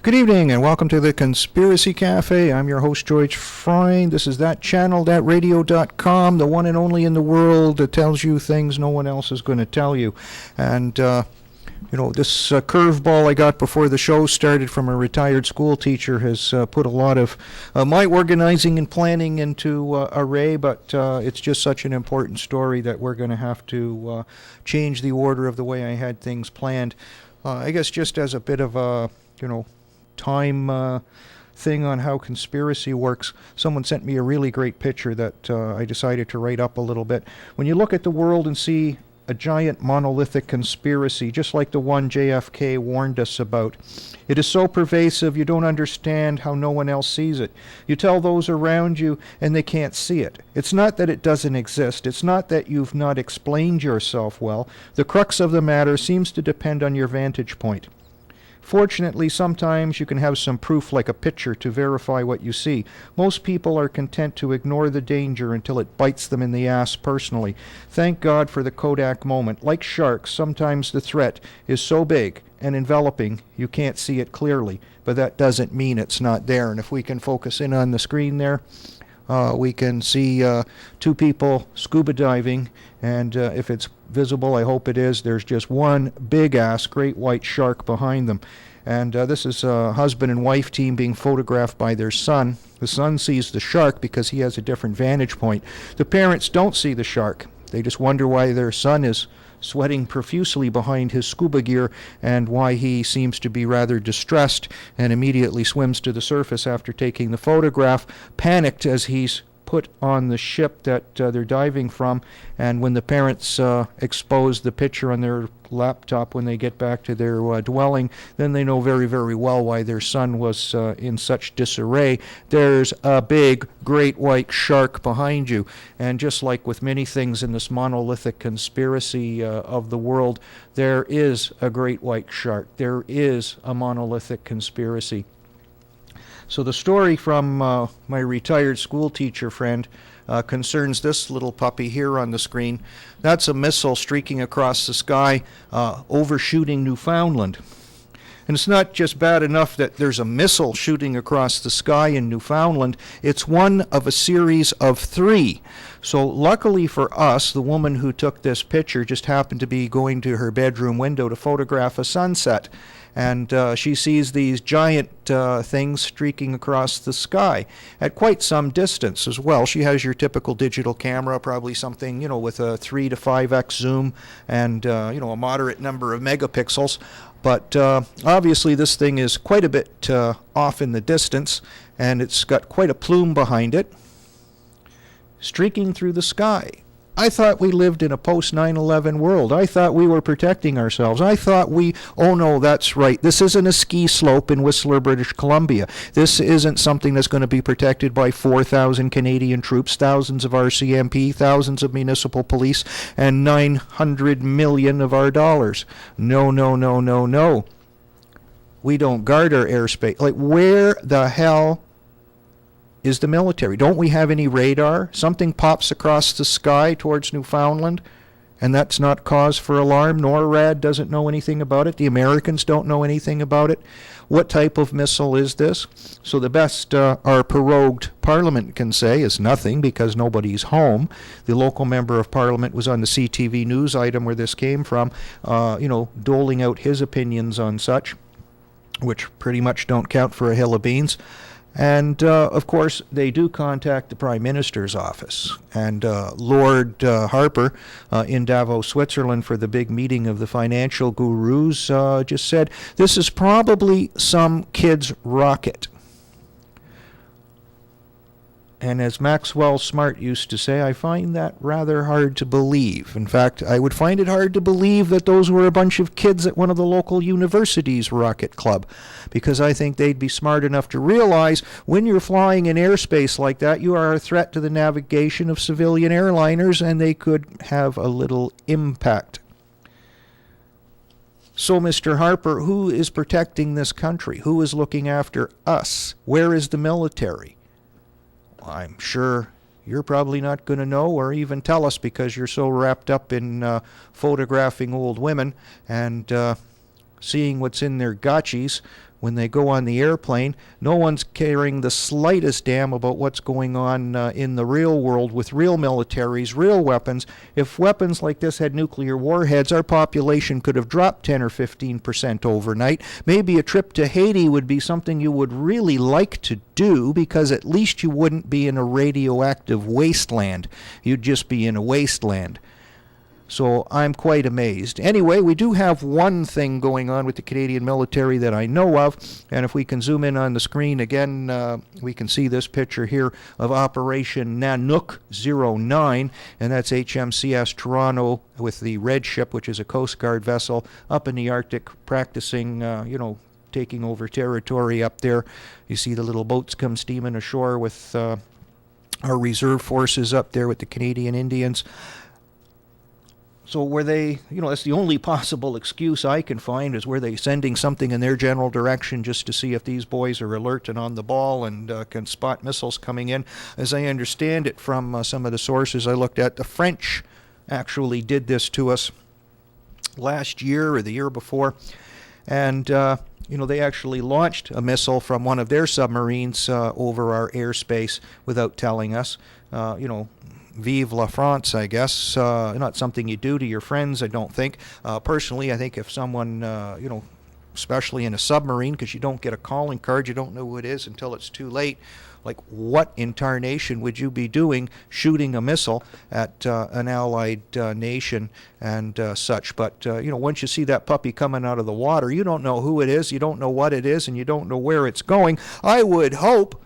Good evening and welcome to the Conspiracy Cafe. I'm your host, George Freund. This is ThatChannel, ThatRadio.com, the one and only in the world that tells you things no one else is going to tell you. And, this curveball I got before the show started from a retired school teacher has put a lot of my organizing and planning into array, but it's just such an important story that we're going to have to change the order of the way I had things planned. I guess just as a bit of a, time thing on how conspiracy works. Someone sent me a really great picture that I decided to write up a little bit. When you look at the world and see a giant monolithic conspiracy, just like the one JFK warned us about, it is so pervasive you don't understand how no one else sees it. You tell those around you and they can't see it. It's not that it doesn't exist. It's not that you've not explained yourself well. The crux of the matter seems to depend on your vantage point. Fortunately, sometimes you can have some proof like a picture to verify what you see. Most people are content to ignore the danger until it bites them in the ass personally. Thank God for the Kodak moment. Like sharks, sometimes the threat is so big and enveloping you can't see it clearly, but that doesn't mean it's not there. And if we can focus in on the screen there, we can see two people scuba diving, and if it's visible, I hope it is, there's just one big-ass great white shark behind them. And this is a husband and wife team being photographed by their son. The son sees the shark because he has a different vantage point. The parents don't see the shark. They just wonder why their son is sweating profusely behind his scuba gear and why he seems to be rather distressed and immediately swims to the surface after taking the photograph, panicked as he's put on the ship that they're diving from. And when the parents expose the picture on their laptop when they get back to their dwelling, then they know very, very well why their son was in such disarray. There's a big, great white shark behind you. And just like with many things in this monolithic conspiracy of the world, there is a great white shark. There is a monolithic conspiracy. So the story from my retired school teacher friend concerns this little puppy here on the screen. That's a missile streaking across the sky, overshooting Newfoundland. And it's not just bad enough that there's a missile shooting across the sky in Newfoundland. It's one of a series of three. So luckily for us, the woman who took this picture just happened to be going to her bedroom window to photograph a sunset. And she sees these giant things streaking across the sky at quite some distance as well. She has your typical digital camera, probably something, with a 3 to 5x zoom and, a moderate number of megapixels. But obviously this thing is quite a bit off in the distance, and it's got quite a plume behind it, streaking through the sky. I thought we lived in a post-9/11 world. I thought we were protecting ourselves. I thought oh no, that's right. This isn't a ski slope in Whistler, British Columbia. This isn't something that's going to be protected by 4,000 Canadian troops, thousands of RCMP, thousands of municipal police, and 900 million of our dollars. No, no, no, no, no. We don't guard our airspace. Like, where the hell is the military? Don't we have any radar? Something pops across the sky towards Newfoundland, and that's not cause for alarm. NORAD doesn't know anything about it. The Americans don't know anything about it. What type of missile is this? So the best our prorogued parliament can say is nothing, because nobody's home. The local member of parliament was on the CTV news item where this came from, doling out his opinions on such, which pretty much don't count for a hill of beans. And, of course, they do contact the Prime Minister's office. And Lord Harper in Davos, Switzerland, for the big meeting of the financial gurus, just said, this is probably some kid's rocket. And as Maxwell Smart used to say, I find that rather hard to believe. In fact, I would find it hard to believe that those were a bunch of kids at one of the local universities' rocket club, because I think they'd be smart enough to realize when you're flying in airspace like that, you are a threat to the navigation of civilian airliners, and they could have a little impact. So, Mr. Harper, who is protecting this country? Who is looking after us? Where is the military? I'm sure you're probably not going to know or even tell us, because you're so wrapped up in photographing old women and seeing what's in their gotchis when they go on the airplane. No one's caring the slightest damn about what's going on in the real world with real militaries, real weapons. If weapons like this had nuclear warheads, our population could have dropped 10 or 15% overnight. Maybe a trip to Haiti would be something you would really like to do, because at least you wouldn't be in a radioactive wasteland. You'd just be in a wasteland. So I'm quite amazed. Anyway, we do have one thing going on with the Canadian military that I know of, and if we can zoom in on the screen again, we can see this picture here of Operation Nanook 09, and that's HMCS Toronto with the Red Ship, which is a Coast Guard vessel, up in the Arctic practicing, taking over territory up there. You see the little boats come steaming ashore with our reserve forces up there with the Canadian Indians. So were they, that's the only possible excuse I can find, is were they sending something in their general direction just to see if these boys are alert and on the ball and can spot missiles coming in. As I understand it from some of the sources I looked at, the French actually did this to us last year or the year before. And, they actually launched a missile from one of their submarines over our airspace without telling us. Vive la France, I guess. Not something you do to your friends, I don't think. Personally, I think if someone, especially in a submarine, because you don't get a calling card, you don't know who it is until it's too late. Like, what in tarnation would you be doing shooting a missile at an allied nation and such? But, once you see that puppy coming out of the water, you don't know who it is, you don't know what it is, and you don't know where it's going. I would hope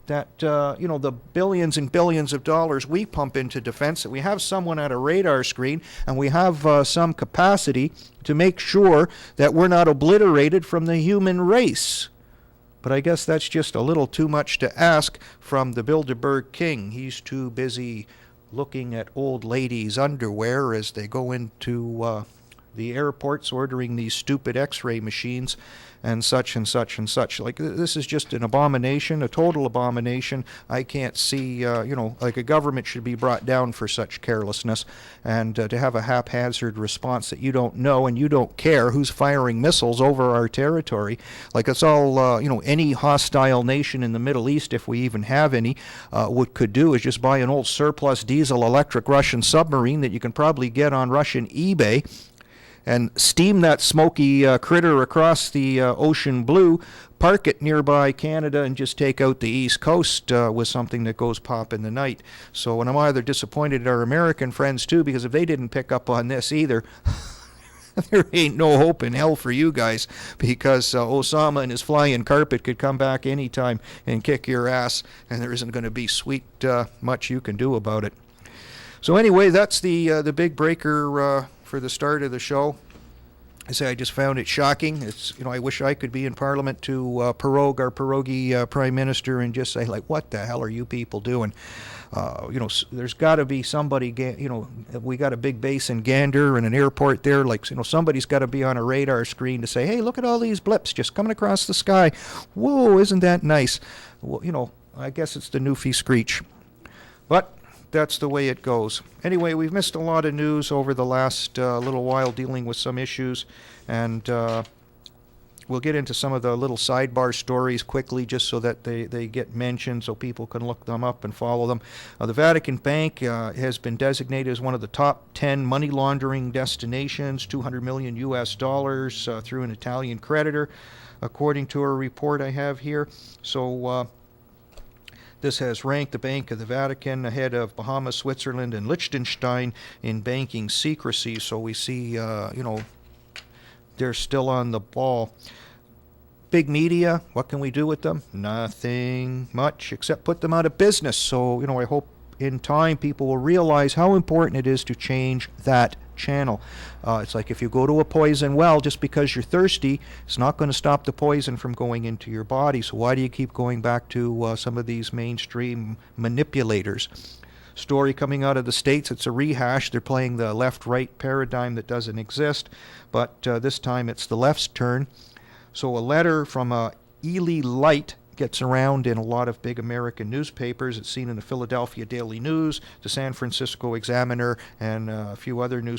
that, the billions and billions of dollars we pump into defense, that we have someone at a radar screen and we have some capacity to make sure that we're not obliterated from the human race. But I guess that's just a little too much to ask from the Bilderberg King. He's too busy looking at old ladies' underwear as they go into the airports ordering these stupid x-ray machines and such and such and such. Like, this is just an abomination, a total abomination. I can't see, like, a government should be brought down for such carelessness, and to have a haphazard response that you don't know and you don't care who's firing missiles over our territory. Like, it's all, any hostile nation in the Middle East, if we even have any, what could do is just buy an old surplus diesel electric Russian submarine that you can probably get on Russian eBay, and steam that smoky critter across the ocean blue, park it nearby Canada, and just take out the East Coast with something that goes pop in the night. So, and I'm either disappointed at our American friends too, because if they didn't pick up on this either, there ain't no hope in hell for you guys, because Osama and his flying carpet could come back anytime and kick your ass, and there isn't going to be much you can do about it. So anyway, that's the big breaker for the start of the show. I say I just found it shocking. It's, I wish I could be in Parliament to prorogue our pierogi Prime Minister and just say, like, what the hell are you people doing? There's got to be somebody, we got a big base in Gander and an airport there. Like, somebody's got to be on a radar screen to say, hey, look at all these blips just coming across the sky. Whoa, isn't that nice? Well, I guess it's the Newfie screech. But that's the way it goes. Anyway, we've missed a lot of news over the last little while dealing with some issues, and we'll get into some of the little sidebar stories quickly just so that they get mentioned so people can look them up and follow them. The Vatican Bank has been designated as one of the top 10 money laundering destinations, $200 million through an Italian creditor, according to a report I have here. So this has ranked the Bank of the Vatican ahead of Bahamas, Switzerland, and Liechtenstein in banking secrecy. So we see, they're still on the ball. Big media, what can we do with them? Nothing much, except put them out of business. So, I hope in time people will realize how important it is to change that channel. It's like if you go to a poison well, just because you're thirsty, it's not going to stop the poison from going into your body. So why do you keep going back to some of these mainstream manipulators? Story coming out of the States, it's a rehash. They're playing the left-right paradigm that doesn't exist, but this time it's the left's turn. So a letter from Ely Light gets around in a lot of big American newspapers. It's seen in the Philadelphia Daily News, the San Francisco Examiner, and a few other newspapers.